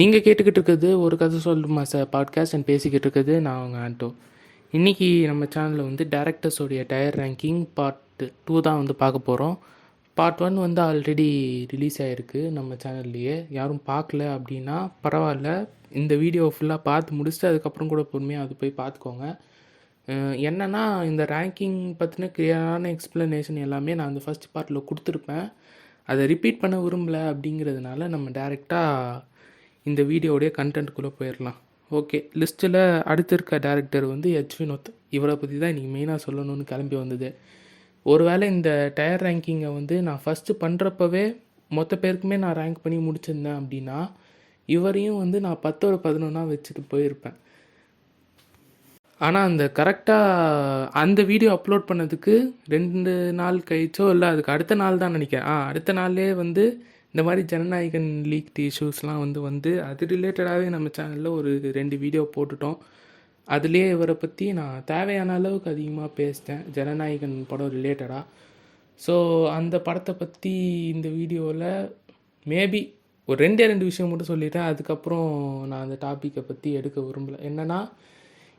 நீங்கள் கேட்டுக்கிட்டு இருக்கிறது ஒரு கதை சொல்லுமா சார் பாட்காஸ்ட் அண்ட் பேசிக்கிட்டு இருக்குது நான் அவங்க ஆண்டோ. இன்றைக்கி நம்ம சேனலில் வந்து டேரக்டர்ஸோடைய டயர் ரேங்கிங் பார்ட் 2 தான் வந்து பார்க்க போகிறோம். பார்ட் 1 வந்து ஆல்ரெடி ரிலீஸ் ஆகிருக்கு நம்ம சேனல்லையே. யாரும் பார்க்கல அப்படின்னா பரவாயில்ல, இந்த வீடியோ ஃபுல்லாக பார்த்து முடிச்சுட்டு அதுக்கப்புறம் கூட பொறுமையாக அது போய் பார்த்துக்கோங்க. என்னென்னா இந்த ரேங்கிங் பற்றின கிளியரான எக்ஸ்ப்ளனேஷன் எல்லாமே நான் அந்த ஃபஸ்ட் பார்ட்டில் கொடுத்துருப்பேன். அதை ரிப்பீட் பண்ண விரும்பலை அப்படிங்கிறதுனால நம்ம டேரெக்டாக இந்த வீடியோடைய கண்டென்ட்குள்ளே போயிடலாம். ஓகே, லிஸ்ட்டில் அடுத்து இருக்க டேரக்டர் வந்து எச் வினோத். இவரை பற்றி தான் இன்றைக்கி மெயினாக சொல்லணும்னு கிளம்பி வந்தது. ஒருவேளை இந்த டயர் ரேங்கிங்கை வந்து நான் ஃபஸ்ட்டு பண்ணுறப்பவே மொத்த பேருக்குமே நான் ரேங்க் பண்ணி முடிச்சிருந்தேன் அப்படின்னா இவரையும் வந்து நான் 10 11 வச்சுட்டு போயிருப்பேன். ஆனால் அந்த கரெக்டாக அந்த வீடியோ அப்லோட் பண்ணதுக்கு 2 நாள் கழிச்சோ இல்லை அதுக்கு அடுத்த நாள் தான் நினைக்கிறேன். அடுத்த நாளே வந்து இந்த மாதிரி ஜனநாயகன் லீக் இஷ்யூஸ்லாம் வந்து அது ரிலேட்டடாகவே நம்ம சேனலில் ஒரு 2 வீடியோ போட்டுட்டோம். அதுலேயே இவரை பற்றி நான் தேவையான அளவுக்கு அதிகமாக பேசிட்டேன், ஜனநாயகன் படம் ரிலேட்டடாக. ஸோ அந்த படத்தை பற்றி இந்த வீடியோவில் மேபி ஒரு 2 விஷயம் மட்டும் சொல்லிட்டேன். அதுக்கப்புறம் நான் அந்த டாப்பிக்கை பற்றி எடுக்க விரும்பலை. என்னென்னா,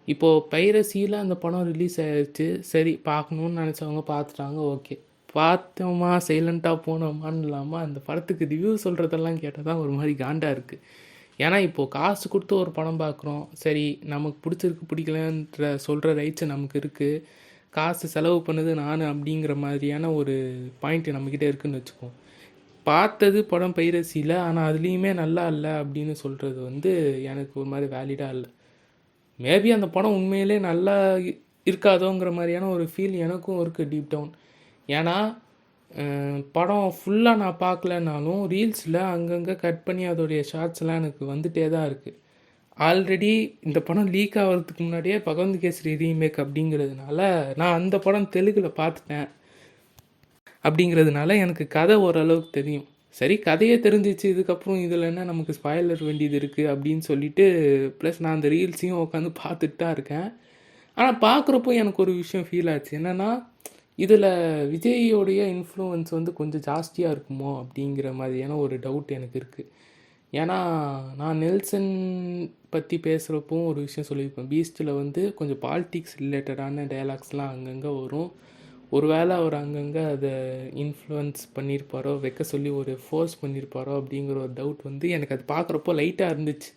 இப்போது பைரசியில் அந்த படம் ரிலீஸ் ஆகிடுச்சு. சரி, பார்க்கணுன்னு நினச்சவங்க பார்த்துட்டாங்க. ஓகே, பார்த்தோமா சைலண்ட்டாக போனோமான்னு இல்லாமல் அந்த படத்துக்கு ரிவ்யூ சொல்கிறதெல்லாம் கேட்டால் தான் ஒரு மாதிரி காண்டாக இருக்குது. ஏன்னா இப்போது காசு கொடுத்து ஒரு படம் பார்க்குறோம், சரி நமக்கு பிடிச்சிருக்கு பிடிக்கலன்ற சொல்கிற ரைட்ஸு நமக்கு இருக்குது. காசு செலவு பண்ணுது நான் அப்படிங்கிற மாதிரியான ஒரு பாயிண்ட்டு நம்மக்கிட்ட இருக்குதுன்னு வச்சுக்கோம். பார்த்தது படம் பைரசியில், ஆனால் அதுலேயுமே நல்லா இல்லை அப்படின்னு சொல்கிறது வந்து எனக்கு ஒரு மாதிரி வேலிடாக இல்லை. மேபி அந்த படம் உண்மையிலே நல்லா இருக்காதோங்கிற மாதிரியான ஒரு ஃபீல் எனக்கும் இருக்குது டீப் டவுன். ஏன்னா படம் ஃபுல்லாக நான் பார்க்கலனாலும் ரீல்ஸில் அங்கங்கே கட் பண்ணி அதோடைய ஷார்ட்ஸ்லாம் எனக்கு வந்துகிட்டே தான் இருக்குது. ஆல்ரெடி இந்த படம் லீக் ஆகிறதுக்கு முன்னாடியே பகவந்த் கேசரி ரீமேக் அப்படிங்கிறதுனால நான் அந்த படம் தெலுங்கில் பார்த்துட்டேன். அப்படிங்கிறதுனால எனக்கு கதை ஓரளவுக்கு தெரியும். சரி, கதையே தெரிஞ்சிச்சு, இதுக்கப்புறம் இதில் என்ன நமக்கு ஸ்பாய்லர் வேண்டியது இருக்குது அப்படின்னு சொல்லிட்டு ப்ளஸ் நான் அந்த ரீல்ஸையும் உட்காந்து பார்த்துட்டு தான் இருக்கேன். ஆனால் பார்க்குறப்போ எனக்கு ஒரு விஷயம் ஃபீல் ஆச்சு. என்னென்னா, இதில் விஜயோடைய இன்ஃப்ளூயன்ஸ் வந்து கொஞ்சம் ஜாஸ்தியாக இருக்குமோ அப்படிங்கிற மாதிரியான ஒரு டவுட் எனக்கு இருக்குது. ஏன்னா நான் நெல்சன் பற்றி பேசுகிறப்போ ஒரு விஷயம் சொல்லியிருப்பேன். பீஸ்ட்டில் வந்து கொஞ்சம் பாலிட்டிக்ஸ் ரிலேட்டடான டைலாக்ஸ்லாம் அங்கங்கே வரும். ஒரு வேளை அவர் அங்கங்கே அதை இன்ஃப்ளூயன்ஸ் பண்ணியிருப்பாரோ, வைக்க சொல்லி ஒரு ஃபோர்ஸ் பண்ணியிருப்பாரோ அப்படிங்கிற ஒரு டவுட் வந்து எனக்கு அது பார்க்குறப்போ லைட்டாக இருந்துச்சு.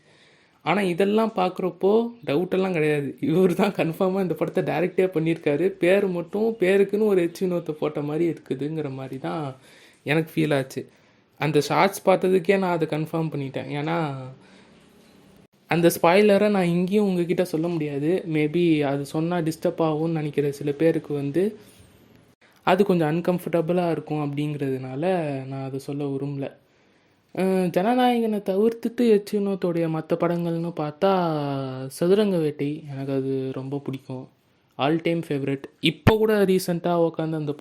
ஆனால் இதெல்லாம் பார்க்குறப்போ டவுட்டெல்லாம் கிடையாது, இவர் தான் கன்ஃபார்மாக இந்த படத்தை டைரக்டே பண்ணியிருக்காரு. பேர் மட்டும் பேருக்குன்னு ஒரு எச் வினோத்தை போட்ட மாதிரி இருக்குதுங்கிற மாதிரி தான் எனக்கு ஃபீல் ஆச்சு. அந்த ஷார்ட்ஸ் பார்த்ததுக்கே நான் அதை கன்ஃபார்ம் பண்ணிட்டேன். ஏன்னா அந்த ஸ்பாய்லரை நான் இங்கேயும் உங்ககிட்ட சொல்ல முடியாது. மேபி அது சொன்னால் டிஸ்டர்ப் ஆகும்னு நினைக்கிற சில பேருக்கு வந்து அது கொஞ்சம் அன்கம்ஃபர்டபுளாக இருக்கும். அப்படிங்கிறதுனால நான் அதை சொல்ல விரும்பலை. ஜனநாயகனை தவிர்த்துட்டு எச் வினோத்தோடைய மற்ற படங்கள்னு பார்த்தா சதுரங்க வேட்டை எனக்கு அது ரொம்ப பிடிக்கும், ஆல் டைம் ஃபேவரட். இப்போ கூட ரீசெண்டாக உட்காந்து அந்த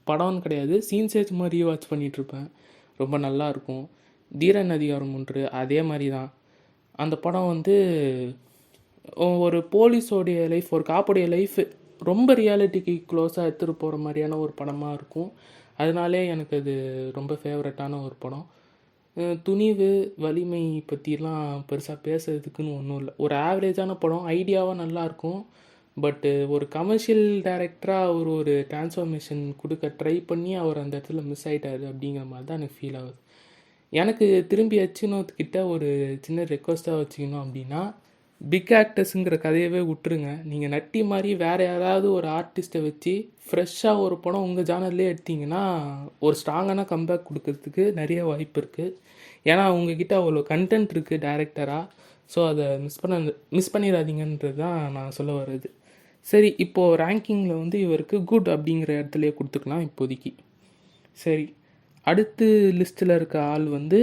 படம்னு கிடையாது, சீன்ஸேஜ் மாதிரி வாட்ச் பண்ணிகிட்ருப்பேன், ரொம்ப நல்லாயிருக்கும். தீரன் அதிகாரம் 3 அதே மாதிரி தான். அந்த படம் வந்து ஒரு போலீஸோடைய லைஃப், ஒரு காப்புடைய லைஃப் ரொம்ப ரியாலிட்டிக்கு க்ளோஸாக எடுத்துகிட்டு போகிற மாதிரியான ஒரு படமாக இருக்கும். அதனாலே எனக்கு அது ரொம்ப ஃபேவரட்டான ஒரு படம். துணிவு, வலிமை பற்றிலாம் பெருசாக பேசுறதுக்குன்னு ஒன்றும் இல்லை. ஒரு ஆவரேஜான படம், ஐடியாவாக நல்லாயிருக்கும். பட்டு ஒரு கமர்ஷியல் டைரக்டராக அவர் ஒரு டிரான்ஸ்ஃபார்மேஷன் கொடுக்க ட்ரை பண்ணி அவர் அந்த இடத்துல மிஸ் ஆகிட்டார் அப்படிங்கிற மாதிரி தான் எனக்கு ஃபீல் ஆகுது. எனக்கு திரும்பி எச் வினோத்கிட்ட ஒரு சின்ன ரெக்வஸ்ட்டாக வச்சுக்கணும் அப்படின்னா, பிக் ஆக்டர்ஸுங்கிற கதையவே விட்டுருங்க. நீங்கள் நட்டி மாதிரி வேறு யாராவது ஒரு ஆர்டிஸ்ட்டை வச்சு ஃப்ரெஷ்ஷாக ஒரு படம் உங்கள் ஜானர்லேயே எடுத்திங்கன்னா ஒரு ஸ்ட்ராங்கான கம்பேக் கொடுக்கறதுக்கு நிறைய வாய்ப்பு இருக்குது. ஏன்னா உங்ககிட்ட அவ்வளோ கண்டென்ட் இருக்குது டைரக்டராக. ஸோ அதை மிஸ் பண்ணிடாதீங்கன்றது தான் நான் சொல்ல வர்றது. சரி, இப்போது ரேங்கிங்கில் வந்து இவருக்கு குட் அப்படிங்கிற இடத்துலையே கொடுத்துக்கலாம் இப்போதைக்கு. சரி, அடுத்து லிஸ்ட்டில் இருக்க ஆள் வந்து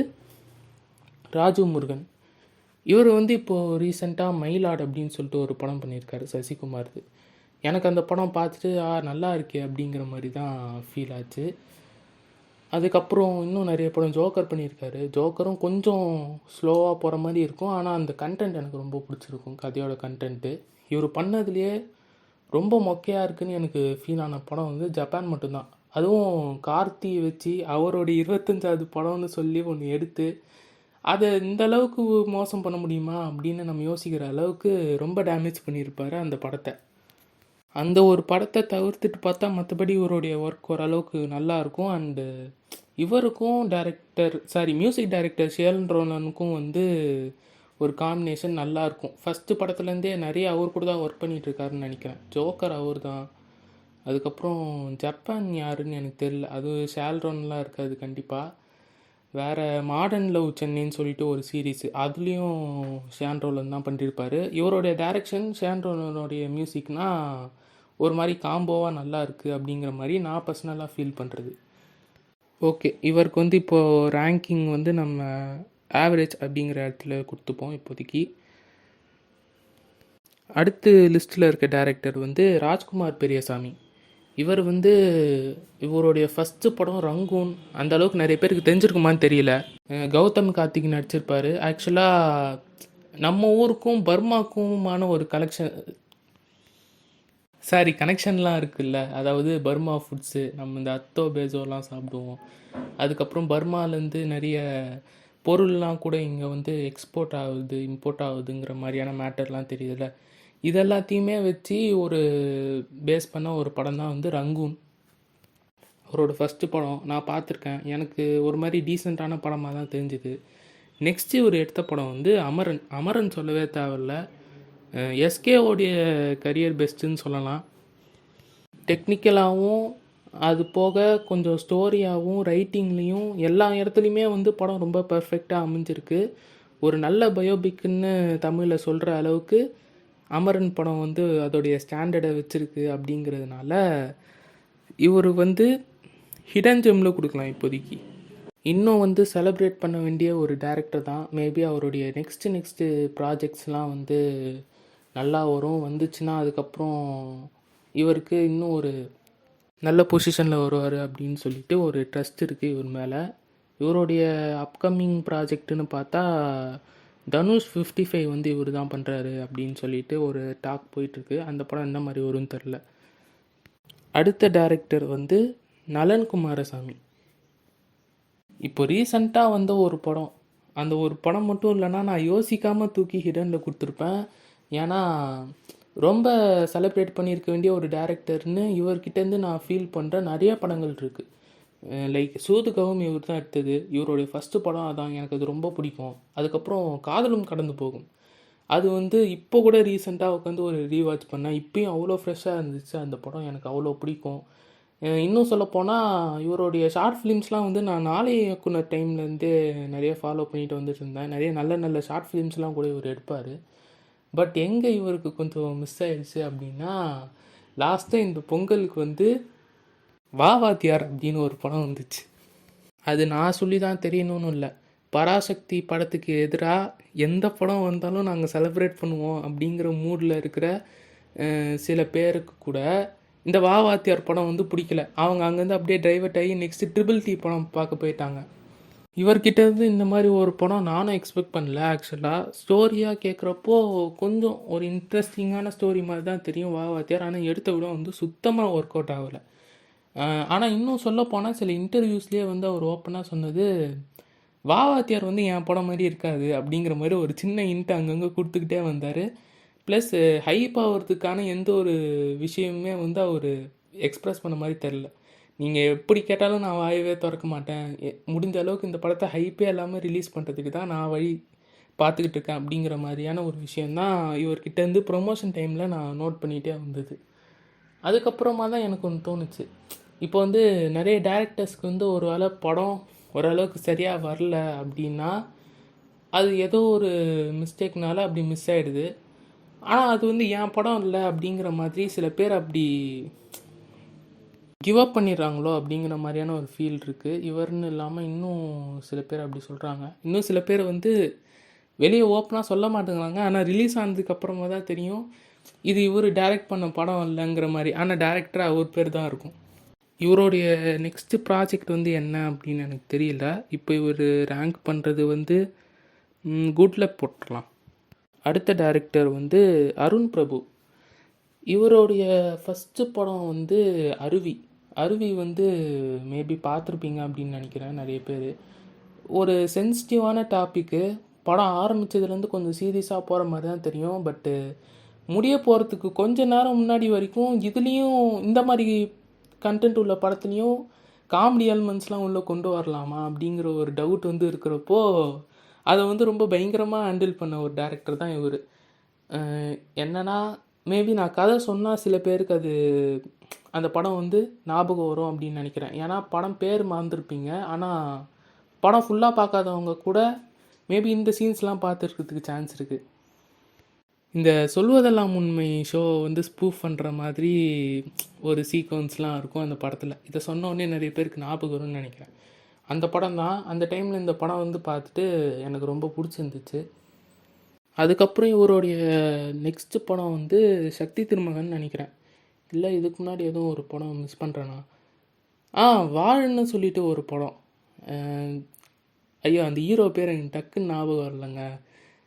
ராஜு முருகன். இவர் வந்து இப்போது ரீசெண்டாக மயிலாடு அப்படின்னு சொல்லிட்டு ஒரு படம் பண்ணியிருக்காரு சசிகுமார்து. எனக்கு அந்த படம் பார்த்துட்டு நல்லா இருக்கே அப்படிங்கிற மாதிரி தான் ஃபீல் ஆச்சு. அதுக்கப்புறம் இன்னும் நிறைய படம் ஜோக்கர் பண்ணியிருக்காரு. ஜோக்கரும் கொஞ்சம் ஸ்லோவாக போகிற மாதிரி இருக்கும், ஆனால் அந்த கண்டென்ட் எனக்கு ரொம்ப பிடிச்சிருக்கும், கதையோட கண்டென்ட்டு. இவர் பண்ணதுலேயே ரொம்ப மொக்கையாக இருக்குதுன்னு எனக்கு ஃபீல் ஆன படம் வந்து ஜப்பான் மட்டும்தான். அதுவும் கார்த்தியை வச்சு அவருடைய 25வது படம்னு சொல்லி ஒன்று எடுத்து அதை இந்த அளவுக்கு மோசம் பண்ண முடியுமா அப்படின்னு நம்ம யோசிக்கிற அளவுக்கு ரொம்ப டேமேஜ் பண்ணியிருப்பாரு அந்த படத்தை. அந்த ஒரு படத்தை தவிர்த்துட்டு பார்த்தா மற்றபடி இவருடைய ஒர்க் ஓரளவுக்கு நல்லாயிருக்கும். அண்டு இவருக்கும் மியூசிக் டைரக்டர் ஷேன் ரோனானுக்கும் வந்து ஒரு காம்பினேஷன் நல்லாயிருக்கும். ஃபஸ்ட்டு படத்துலேருந்தே நிறைய அவர் கூட தான் ஒர்க் பண்ணிகிட்ருக்காருன்னு நினைக்கிறேன். ஜோக்கர் அவர் தான். அதுக்கப்புறம் ஜப்பான் யாருன்னு எனக்கு தெரியல, அது ஷேன் ரோன்லாம் இருக்காது கண்டிப்பாக. வேறு மாடர்ன் லவ் சென்னைன்னு சொல்லிட்டு ஒரு சீரீஸு, அதுலேயும் ஷேன் ரோலன் தான் பண்ணியிருப்பார். இவருடைய டைரக்ஷன் ஷேன் ரோலனுடைய மியூசிக்னால் ஒரு மாதிரி காம்போவாக நல்லா இருக்குது அப்படிங்கிற மாதிரி நான் பர்சனலாக ஃபீல் பண்ணுறது. ஓகே, இவருக்கு வந்து இப்போது ரேங்கிங் வந்து நம்ம ஆவரேஜ் அப்படிங்கிற இடத்துல கொடுத்துப்போம் இப்போதைக்கு. அடுத்து லிஸ்ட்டில் இருக்க டைரக்டர் வந்து ராஜ்குமார் பெரியசாமி. இவர் வந்து இவருடைய ஃபஸ்ட்டு படம் ரங்கூன், அந்த அளவுக்கு நிறைய பேருக்கு தெரிஞ்சிருக்குமான்னு தெரியல. கௌதம் கார்த்திக் நடிச்சிருப்பார். ஆக்சுவலாக நம்ம ஊருக்கும் பர்மாக்குமான ஒரு கனெக்ஷன்லாம் இருக்குல்ல. அதாவது பர்மா ஃபுட்ஸு, நம்ம இந்த அத்தோ பேஜோலாம் சாப்பிடுவோம். அதுக்கப்புறம் பர்மாலேருந்து நிறைய பொருள்லாம் கூட இங்கே வந்து எக்ஸ்போர்ட் ஆகுது, இம்போர்ட் ஆகுதுங்கிற மாதிரியான மேட்டர்லாம் தெரியுதுல்ல. இதெல்லாத்தையுமே வச்சு ஒரு பேஸ் பண்ண ஒரு படம் தான் வந்து ரங்கூன். அவரோட ஃபஸ்ட்டு படம் நான் பார்த்துருக்கேன். எனக்கு ஒரு மாதிரி டீசெண்டான படமாக தான் தெரிஞ்சுது. நெக்ஸ்ட்டு இவர் எடுத்த படம் வந்து அமரன் சொல்லவே தேவையில்ல. எஸ்கேவோடைய கரியர் பெஸ்ட்டுன்னு சொல்லலாம். டெக்னிக்கலாகவும் அது போக கொஞ்சம் ஸ்டோரியாகவும் ரைட்டிங்லேயும் எல்லா இடத்துலையுமே வந்து படம் ரொம்ப பர்ஃபெக்டாக அமைஞ்சிருக்கு. ஒரு நல்ல பயோபிக்குன்னு தமிழில் சொல்கிற அளவுக்கு அமரன் படம் வந்து அதோடைய ஸ்டாண்டர்டை வச்சுருக்கு. அப்படிங்கிறதுனால இவர் வந்து ஹிடன் ஜெம்மில் கொடுக்கலாம் இப்போதைக்கு. இன்னும் வந்து செலிப்ரேட் பண்ண வேண்டிய ஒரு டைரக்டர் தான். மேபி அவருடைய நெக்ஸ்ட்டு ப்ராஜெக்ட்ஸ்லாம் வந்து நல்லா வரும். வந்துச்சுன்னா அதுக்கப்புறம் இவருக்கு இன்னும் ஒரு நல்ல பொசிஷனில் வருவார் அப்படின்னு சொல்லிட்டு ஒரு ட்ரஸ்ட் இருக்குது இவர் மேலே. இவருடைய அப்கமிங் ப்ராஜெக்ட்டுன்னு பார்த்தா தனுஷ் 55 வந்து இவர் தான் பண்ணுறாரு அப்படின்னு சொல்லிட்டு ஒரு டாக் போயிட்டுருக்கு. அந்த படம் என்ன மாதிரி வரும்னு தெரில. அடுத்த டைரக்டர் வந்து நலன் குமாரசாமி. இப்போ ரீசண்டாக வந்த ஒரு படம், அந்த ஒரு படம் மட்டும் இல்லைன்னா நான் யோசிக்காமல் தூக்கி ஹிடனில் கொடுத்துருப்பேன். ஏன்னா ரொம்ப செலிப்ரேட் பண்ணியிருக்க வேண்டிய ஒரு டேரக்டர்னு இவர்கிட்டேருந்து நான் ஃபீல் பண்ணுற நிறைய படங்கள் இருக்குது. லைக் சூதுகவும் இவர் தான் எடுத்தது. இவருடைய ஃபஸ்ட்டு படம் அதான், எனக்கு அது ரொம்ப பிடிக்கும். அதுக்கப்புறம் காதலும் கடந்து போகும், அது வந்து இப்போ கூட ரீசெண்டாக உட்காந்து ஒரு ரீவாட்ச் பண்ணேன். இப்போயும் அவ்வளோ ஃப்ரெஷ்ஷாக இருந்துச்சு அந்த படம், எனக்கு அவ்வளோ பிடிக்கும். இன்னும் சொல்லப்போனால் இவருடைய ஷார்ட் ஃபிலிம்ஸ்லாம் வந்து நான் நாளை இயக்குனர் டைம்லேருந்தே நிறைய ஃபாலோ பண்ணிட்டு வந்துட்டு இருந்தேன். நிறைய நல்ல நல்ல ஷார்ட் ஃபிலிம்ஸ்லாம் கூட இவர் எடுப்பார். பட் எங்கே இவருக்கு கொஞ்சம் மிஸ் ஆயிடுச்சு அப்படின்னா, லாஸ்ட்டாக இந்த பொங்கலுக்கு வந்து வாத்தியார் அப்படின்னு ஒரு படம் வந்துச்சு. அது நான் சொல்லி தான் தெரியணும்னு இல்லை, பராசக்தி படத்துக்கு எதிராக எந்த படம் வந்தாலும் நாங்கள் செலிப்ரேட் பண்ணுவோம் அப்படிங்கிற மூடில் இருக்கிற சில பேருக்கு கூட இந்த வாத்தியார் படம் வந்து பிடிக்கல. அவங்க அங்கேருந்து அப்படியே டைவர்ட் ஆகி நெக்ஸ்ட்டு ட்ரிபிள் டி படம் பார்க்க போயிட்டாங்க. இவர்கிட்டேருந்து இந்த மாதிரி ஒரு படம் நானும் எக்ஸ்பெக்ட் பண்ணல. ஆக்சுவலாக ஸ்டோரியாக கேட்குறப்போ கொஞ்சம் ஒரு இன்ட்ரெஸ்டிங்கான ஸ்டோரி மாதிரி தான் தெரியும் வாத்தியார். ஆனால் எடுத்த விட வந்து சுத்தமாக ஒர்க் அவுட் ஆகலை. ஆனால் இன்னும் சொல்லப்போனால் சில இன்டர்வியூஸ்லேயே வந்து அவர் ஓப்பனாக சொன்னது, வாத்தியார் வந்து என் படம் மாதிரி இருக்காது அப்படிங்கிற மாதிரி ஒரு சின்ன இன்ட்டு அங்கங்கே கொடுத்துக்கிட்டே வந்தார். ப்ளஸ் ஹைப் ஆகிறதுக்கான எந்த ஒரு விஷயமுமே வந்து அவர் எக்ஸ்ப்ரெஸ் பண்ண மாதிரி தெரில. நீங்கள் எப்படி கேட்டாலும் நான் வாயவே திறக்க மாட்டேன், முடிஞ்ச அளவுக்கு இந்த படத்தை ஹைப்பே இல்லாமல் ரிலீஸ் பண்ணுறதுக்கு தான் நான் வழி பார்த்துக்கிட்டு இருக்கேன் அப்படிங்கிற மாதிரியான ஒரு விஷயந்தான் இவர்கிட்டேருந்து ப்ரொமோஷன் டைமில் நான் நோட் பண்ணிகிட்டே வந்தது. அதுக்கப்புறமா தான் எனக்கு ஒன்று தோணுச்சு, இப்போ வந்து நிறைய டேரக்டர்ஸ்க்கு வந்து ஒரு வேளை படம் ஓரளவுக்கு சரியாக வரல அப்படின்னா அது ஏதோ ஒரு மிஸ்டேக்னால அப்படி மிஸ் ஆகிடுது. ஆனால் அது வந்து என் படம் இல்லை அப்படிங்கிற மாதிரி சில பேர் அப்படி கிவ் அப் பண்ணிடுறாங்களோ அப்படிங்கிற மாதிரியான ஒரு ஃபீல் இருக்குது. இவர்னு இல்லாமல் இன்னும் சில பேர் அப்படி சொல்கிறாங்க. இன்னும் சில பேர் வந்து வெளியே ஓப்பனாக சொல்ல மாட்டேங்கிறாங்க. ஆனால் ரிலீஸ் ஆனதுக்கப்புறமா தான் தெரியும் இது இவர் டைரக்ட் பண்ண படம் இல்லைங்கிற மாதிரி. ஆனால் டேரக்டராக அவர் பேர் தான் இருக்கும். இவருடைய நெக்ஸ்ட்டு ப்ராஜெக்ட் வந்து என்ன அப்படின்னு எனக்கு தெரியல. இப்போ இவர் ரேங்க் பண்ணுறது வந்து குட் லக் போட்டுடலாம். அடுத்த டைரக்டர் வந்து அருண் பிரபு. இவருடைய ஃபஸ்ட்டு படம் வந்து அருவி வந்து மேபி பார்த்துருப்பீங்க அப்படின்னு நினைக்கிறேன் நிறைய பேர். ஒரு சென்சிட்டிவான டாப்பிக்கு படம் ஆரம்பித்ததுலேருந்து கொஞ்சம் சீரியஸாக போகிற மாதிரி தான் தெரியும். பட்டு முடிய போகிறதுக்கு கொஞ்ச நேரம் முன்னாடி வரைக்கும் இதுலேயும் இந்த மாதிரி கண்டென்ட் உள்ள படத்துலேயும் காமெடி எலிமெண்ட்ஸ்லாம் உள்ளே கொண்டு வரலாமா அப்படிங்கிற ஒரு டவுட் வந்து இருக்கிறப்போ அதை வந்து ரொம்ப பயங்கரமாக ஹேண்டில் பண்ண ஒரு டேரக்டர் தான் இவர். என்னன்னா மேபி நான் கதை சொன்னால் சில பேருக்கு அது அந்த படம் வந்து ஞாபகம் வரும் அப்படின்னு நினைக்கிறேன். ஏன்னா படம் பேர் மறந்துருப்பீங்க, ஆனால் படம் ஃபுல்லாக பார்க்காதவங்க கூட மேபி இந்த சீன்ஸ்லாம் பார்த்துருக்கிறதுக்கு சான்ஸ் இருக்குது. இந்த சொல்வதெல்லாம் உண்மை ஷோ வந்து ஸ்பூஃப் பண்ணுற மாதிரி ஒரு சீக்வன்ஸ்லாம் இருக்கும் அந்த படத்தில். இதை சொன்னோடனே நிறைய பேருக்கு ஞாபகம் வரும்னு நினைக்கிறேன். அந்த படம் தான். அந்த டைமில் இந்த படம் வந்து பார்த்துட்டு எனக்கு ரொம்ப பிடிச்சிருந்துச்சு. அதுக்கப்புறம் இவருடைய நெக்ஸ்ட் படம் வந்து சக்தி திருமகன் நினைக்கிறேன். இல்லை இதுக்கு முன்னாடி எதுவும் ஒரு படம் மிஸ் பண்ணுறேன்னா வாழன்னு சொல்லிட்டு ஒரு படம். ஐயோ அந்த ஹீரோ பேர் எனக்கு டக்குன்னு ஞாபகம் வரலைங்க.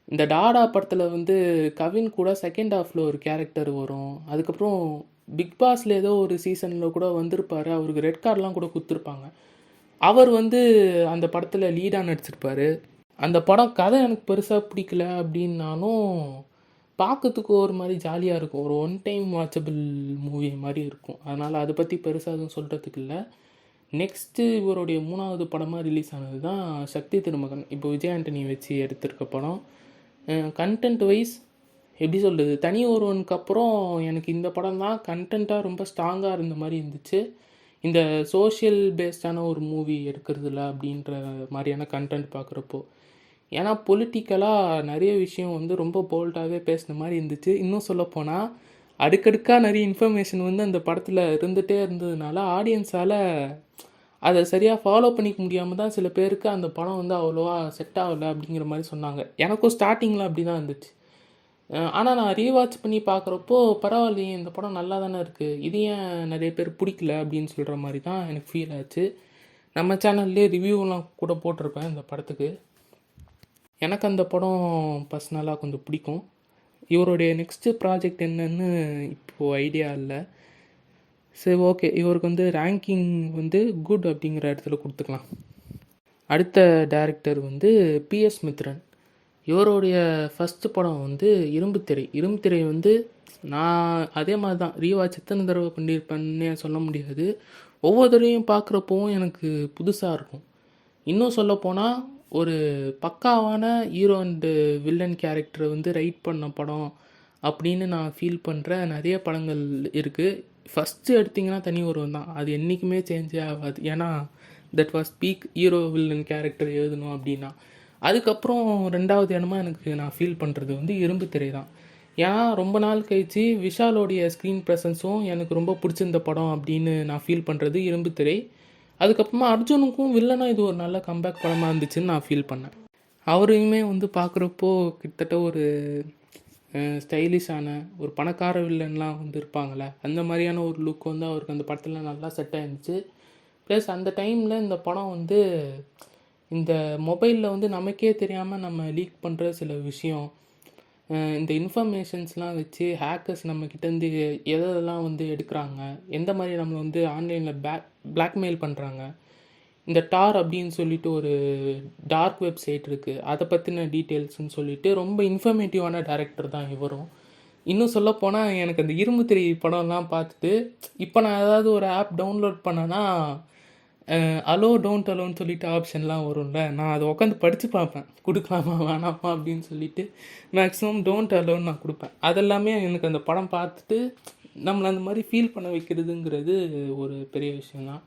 இந்த டாடா படத்தில் வந்து கவின் கூட செகண்ட் ஹாஃபில் ஒரு கேரக்டர் வரும். அதுக்கப்புறம் பிக் பாஸில் ஏதோ ஒரு சீசனில் கூட வந்திருப்பார். அவருக்கு ரெட் கார்டெலாம் கூட கொடுத்துருப்பாங்க. அவர் வந்து அந்த படத்தில் லீடாக நடிச்சிருப்பார். அந்த படம் கதை எனக்கு பெருசாக பிடிக்கல அப்படின்னாலும் பார்க்கறதுக்கு ஒரு மாதிரி ஜாலியாக இருக்கும். ஒரு ஒன் டைம் வாட்சபிள் மூவி மாதிரி இருக்கும். அதனால் அதை பற்றி பெருசாக எதுவும் சொல்கிறதுக்கு இல்லை. நெக்ஸ்ட்டு இவருடைய 3வது படமாக ரிலீஸ் ஆனது தான் சக்தி திருமகன். இப்போ விஜய் ஆண்டனி வச்சு எடுத்திருக்க படம். கண்டென்ட் வைஸ் எப்படி சொல்கிறது, தனி ஒருவனுக்கு அப்புறம் எனக்கு இந்த படம் தான் கண்டென்ட்டாக ரொம்ப ஸ்ட்ராங்காக இருந்த மாதிரி இருந்துச்சு. இந்த சோஷியல் பேஸ்டான ஒரு மூவி எடுக்கிறதுல அப்படின்ற மாதிரியான கண்டென்ட் பார்க்குறப்போ. ஏன்னா பொலிட்டிக்கலாக நிறைய விஷயம் வந்து ரொம்ப போல்டாகவே பேசின மாதிரி இருந்துச்சு. இன்னும் சொல்லப்போனால் அடுக்கடுக்காக நிறைய இன்ஃபர்மேஷன் வந்து அந்த படத்தில் இருந்துகிட்டே இருந்ததுனால ஆடியன்ஸால் அதை சரியாக ஃபாலோ பண்ணிக்க முடியாமல் தான் சில பேருக்கு அந்த படம் வந்து அவ்வளோவா செட் ஆகலை அப்படிங்கிற மாதிரி சொன்னாங்க. எனக்கும் ஸ்டார்டிங்கில் அப்படி தான் இருந்துச்சு. ஆனால் நான் ரீவாட்ச் பண்ணி பார்க்குறப்போ பரவாயில்லையே, இந்த படம் நல்லா தானே இருக்குது, இது ஏன் நிறைய பேர் பிடிக்கல அப்படின்னு சொல்கிற மாதிரி தான் எனக்கு ஃபீல் ஆச்சு. நம்ம சேனல்லே ரிவ்யூலாம் கூட போட்டிருப்பேன் இந்த படத்துக்கு. எனக்கு அந்த படம் பர்சனலாக கொஞ்சம் பிடிக்கும். இவருடைய நெக்ஸ்ட்டு ப்ராஜெக்ட் என்னன்னு இப்போது ஐடியா இல்லை. சரி ஓகே, இவருக்கு வந்து ரேங்கிங் வந்து குட் அப்படிங்கிற இடத்துல கொடுத்துக்கலாம். அடுத்த டைரக்டர் வந்து PS மித்ரன். இவருடைய ஃபஸ்ட்டு படம் வந்து இரும்புத்திரை. இரும்புத்திரை வந்து நான் அதே மாதிரி தான் ரீவாட்ச் எத்தனை தடவை பண்ணியிருப்பேன்னே சொல்ல முடியாது. ஒவ்வொரு தடவையும் பார்க்குறப்பவும் எனக்கு புதுசாக இருக்கும். இன்னும் சொல்லப்போனால் ஒரு பக்காவான ஹீரோ அண்டு வில்லன் கேரக்டரை வந்து ரைட் பண்ண படம் அப்படின்னு நான் ஃபீல் பண்ணுற நிறைய படங்கள் இருக்குது. ஃபஸ்ட்டு எடுத்திங்கன்னா தனி ஒருவன் தான். அது என்றைக்குமே சேஞ்சே ஆகாது. ஏன்னா that was peak hero villain character எழுதணும் அப்படின்னா. அதுக்கப்புறம் 2வது இடமா எனக்கு நான் ஃபீல் பண்ணுறது வந்து இரும்புத்திரை தான். ஏன்னா ரொம்ப நாள் கழித்து விஷாலோடைய ஸ்க்ரீன் ப்ரெசன்ஸும் எனக்கு ரொம்ப பிடிச்சிருந்த படம் அப்படின்னு நான் ஃபீல் பண்ணுறது இரும்புத்திரை. அதுக்கப்புறமா அர்ஜுனுக்கும் வில்லனாக இது ஒரு நல்ல கம்பேக் படமாக இருந்துச்சுன்னு நான் ஃபீல் பண்ணேன். அவரையுமே வந்து பார்க்குறப்போ கிட்டத்தட்ட ஒரு ஸ்டைலிஷான ஒரு பணக்கார வில்லன்லாம் வந்து இருப்பாங்களே, அந்த மாதிரியான ஒரு லுக் வந்து அவருக்கு அந்த படத்தில் நல்லா செட் ஆயிருந்துச்சு. ப்ளஸ் அந்த டைமில் இந்த படம் வந்து இந்த மொபைலில் வந்து நமக்கே தெரியாமல் நம்ம லீக் பண்ணுற சில விஷயம், இந்த இன்ஃபர்மேஷன்ஸ்லாம் வச்சு ஹேக்கர்ஸ் நம்மக்கிட்டேருந்து எதெல்லாம் வந்து எடுக்கிறாங்க, எந்த மாதிரி நம்மளை வந்து ஆன்லைனில் பிளாக்மெயில் பண்ணுறாங்க, இந்த டார் அப்படின்னு சொல்லிட்டு ஒரு டார்க் வெப்சைட் இருக்குது, அதை பற்றின டீட்டெயில்ஸ்ன்னு சொல்லிட்டு ரொம்ப இன்ஃபர்மேட்டிவான டேரக்டர் தான் இவரும். இன்னும் சொல்லப்போனால் எனக்கு அந்த இரும்புத்திரை படம்லாம் பார்த்துட்டு இப்போ நான் ஏதாவது ஒரு ஆப் டவுன்லோட் பண்ணேன்னா அலோ டோன்ட் அலோன்னு சொல்லிட்டு ஆப்ஷன்லாம் வரும்ல, நான் அதை உட்காந்து படித்து பார்ப்பேன், கொடுக்கலாமா வேணாமா அப்படின்னு சொல்லிட்டு மேக்ஸிமம் டோன்ட் அலோன்னு நான் கொடுப்பேன். அதெல்லாமே எனக்கு அந்த படம் பார்த்துட்டு நம்மளை அந்த மாதிரி ஃபீல் பண்ண வைக்கிறதுங்கிறது ஒரு பெரிய விஷயந்தான்.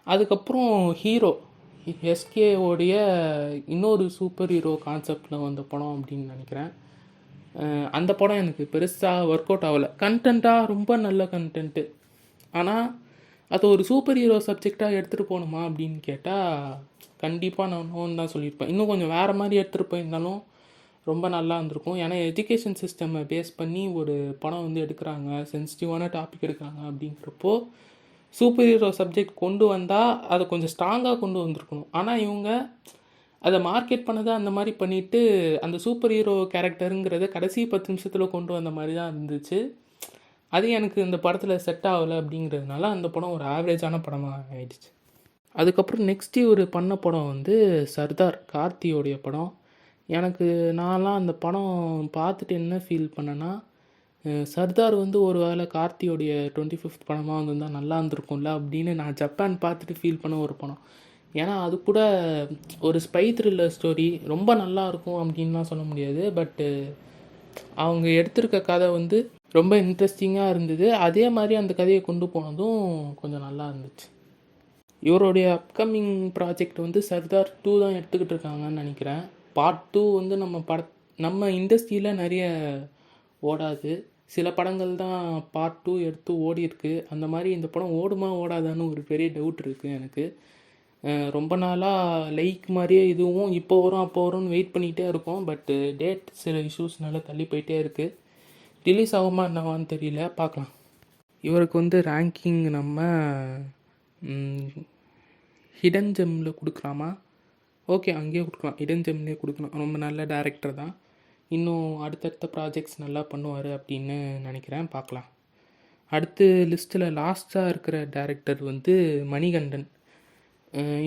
அதுக்கப்புறம் ஹீரோ எஸ்கேவோடைய இன்னொரு சூப்பர் ஹீரோ கான்செப்டில் வந்த படம் அப்படின்னு நினைக்கிறேன். அந்த படம் எனக்கு பெருசாக ஒர்க் அவுட் ஆகலை. கண்டென்ட்டாக ரொம்ப நல்ல கண்டென்ட்டு, ஆனால் அது ஒரு சூப்பர் ஹீரோ சப்ஜெக்டாக எடுத்துகிட்டு போகணுமா அப்படின்னு கேட்டால் கண்டிப்பாக நான் நோன்னு தான் சொல்லியிருப்பேன். இன்னும் கொஞ்சம் வேறு மாதிரி எடுத்துகிட்டு போயிருந்தாலும் ரொம்ப நல்லா இருந்திருக்கும். ஏன்னா எஜுகேஷன் சிஸ்டமை பேஸ் பண்ணி ஒரு படம் வந்து எடுக்கிறாங்க, சென்சிட்டிவான டாபிக் எடுக்கிறாங்க அப்படிங்கிறப்போ சூப்பர் ஹீரோ சப்ஜெக்ட் கொண்டு வந்தால் அதை கொஞ்சம் ஸ்ட்ராங்காக கொண்டு வந்திருக்கணும். ஆனால் இவங்க அதை மார்க்கெட் பண்ணதை அந்த மாதிரி பண்ணிவிட்டு அந்த சூப்பர் ஹீரோ கேரக்டருங்கிறத கடைசி 10 நிமிஷத்தில் கொண்டு வந்த மாதிரி தான் இருந்துச்சு. அது எனக்கு இந்த படத்தில் செட் ஆகலை அப்படிங்கிறதுனால அந்த படம் ஒரு ஆவரேஜான படமாக ஆயிடுச்சு. அதுக்கப்புறம் நெக்ஸ்ட் இவர் பண்ண படம் வந்து சர்தார், கார்த்தியோடைய படம். எனக்கு நான்லாம் அந்த படம் பார்த்துட்டு என்ன ஃபீல் பண்ணேன்னா, சர்தார் வந்து ஒரு வேளை கார்த்தியோடைய 25th படமாக வந்திருந்தா நல்லா இருந்திருக்கும்ல அப்படின்னு நான் ஜப்பான் பார்த்துட்டு ஃபீல் பண்ண ஒரு படம். ஏன்னா அது கூட ஒரு ஸ்பை த்ரில்லர் ஸ்டோரி, ரொம்ப நல்லா இருக்கும் அப்படின்லாம் சொல்ல முடியாது. பட்டு அவங்க எடுத்திருக்க கதை வந்து ரொம்ப இன்ட்ரெஸ்டிங்காக இருந்தது. அதே மாதிரி அந்த கதையை கொண்டு போனதும் கொஞ்சம் நல்லா இருந்துச்சு. இவருடைய அப்கமிங் ப்ராஜெக்ட் வந்து சர்தார் 2 தான் எடுத்துக்கிட்டு இருக்காங்கன்னு நினைக்கிறேன். பார்ட் 2 வந்து நம்ம இண்டஸ்ட்ரியில் நிறைய ஓடாது. சில படங்கள் தான் பார்ட் 2 எடுத்து ஓடிருக்கு. அந்த மாதிரி இந்த படம் ஓடுமா ஓடாதான்னு ஒரு பெரிய டவுட் இருக்குது எனக்கு. ரொம்ப நாளாக லைக் மாதிரியே இதுவும் இப்போ வரும் அப்போ வரும்னு வெயிட் பண்ணிகிட்டே இருக்கோம். பட்டு டேட் சில இஷ்யூஸ்னால தள்ளி போயிட்டே இருக்குது. ரிலீஸ் ஆகுமா என்னவான்னு தெரியல, பார்க்கலாம். இவருக்கு வந்து ரேங்கிங் நம்ம ஹிடன் ஜெம்மில் கொடுக்கலாமா? ஓகே, அங்கேயே கொடுக்கலாம், ஹிடன் ஜெம்லேயே கொடுக்கலாம். ரொம்ப நல்ல டேரக்டர் தான். இன்னும் அடுத்தடுத்த ப்ராஜெக்ட்ஸ் நல்லா பண்ணுவார் அப்படின்னு நினைக்கிறேன், பார்க்கலாம். அடுத்து லிஸ்ட்டில் லாஸ்ட்டாக இருக்கிற டேரக்டர் வந்து மணிகண்டன்.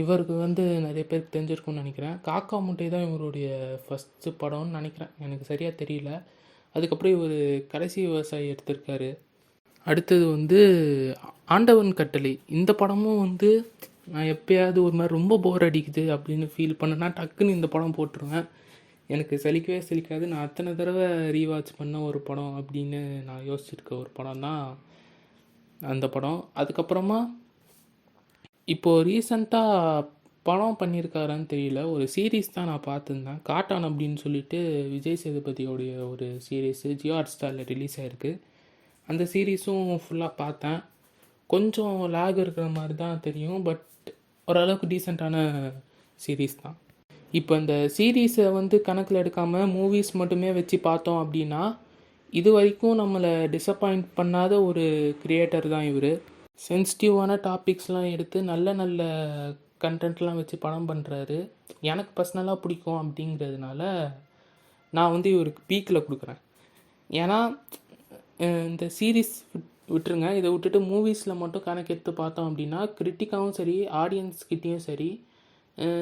இவருக்கு வந்து நிறைய பேருக்கு தெரிஞ்சிருக்கும்னு நினைக்கிறேன். காக்கா முட்டை தான் இவருடைய ஃபஸ்ட்டு படம்னு நினைக்கிறேன், எனக்கு சரியாக தெரியல. அதுக்கப்புறம் இவர் கடைசி விவசாயி எடுத்திருக்காரு. அடுத்தது வந்து ஆண்டவன் கட்டளை. இந்த படமும் வந்து நான் எப்போயாவது ஒரு மாதிரி ரொம்ப போர் அடிக்குது அப்படின்னு ஃபீல் பண்ணேன்னா டக்குன்னு இந்த படம் போட்டுருவேன். எனக்கு சலிக்கவே சலிக்காது. நான் அத்தனை தடவை ரீவாட்ச் பண்ண ஒரு படம் அப்படின்னு நான் யோசிச்சுருக்க ஒரு படம் தான் அந்த படம். அதுக்கப்புறமா இப்போது ரீசண்டாக படம் பண்ணியிருக்காரான்னு தெரியல, ஒரு சீரீஸ் தான் நான் பார்த்துருந்தேன். காட்டான் அப்படின்னு சொல்லிட்டு விஜய் சேதுபதியோடைய ஒரு சீரீஸு ஜியோ ஹாட்ஸ்டாரில் ரிலீஸ் ஆகிருக்கு. அந்த சீரீஸும் ஃபுல்லாக பார்த்தேன். கொஞ்சம் லேக் இருக்கிற மாதிரி தான் தெரியும், பட் ஓரளவுக்கு டீசெண்டான சீரீஸ் தான். இப்போ இந்த சீரீஸை வந்து கணக்கில் எடுக்காமல் மூவிஸ் மட்டுமே வச்சு பார்த்தோம் அப்படின்னா, இது வரைக்கும் நம்மளை டிசப்பாயிண்ட் பண்ணாத ஒரு கிரியேட்டர் தான் இவர். சென்சிட்டிவான டாபிக்ஸ்லாம் எடுத்து நல்ல நல்ல கண்டென்ட்லாம் வச்சு படம் பண்ணுறாரு. எனக்கு பர்சனலாக பிடிக்கும் அப்படிங்கிறதுனால நான் வந்து இவருக்கு பீக்கில் கொடுக்குறேன். ஏன்னா இந்த சீரீஸ் விட்டுருங்க, இதை விட்டுட்டு மூவிஸில் மட்டும் கணக்கு எடுத்து பார்த்தோம் அப்படின்னா கிரிட்டிக்காகவும் சரி ஆடியன்ஸ்கிட்டேயும் சரி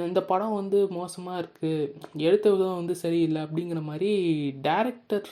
இந்த படம் வந்து மோசமாக இருக்குது, எடுத்த விதம் வந்து சரியில்லை அப்படிங்கிற மாதிரி டேரக்டர்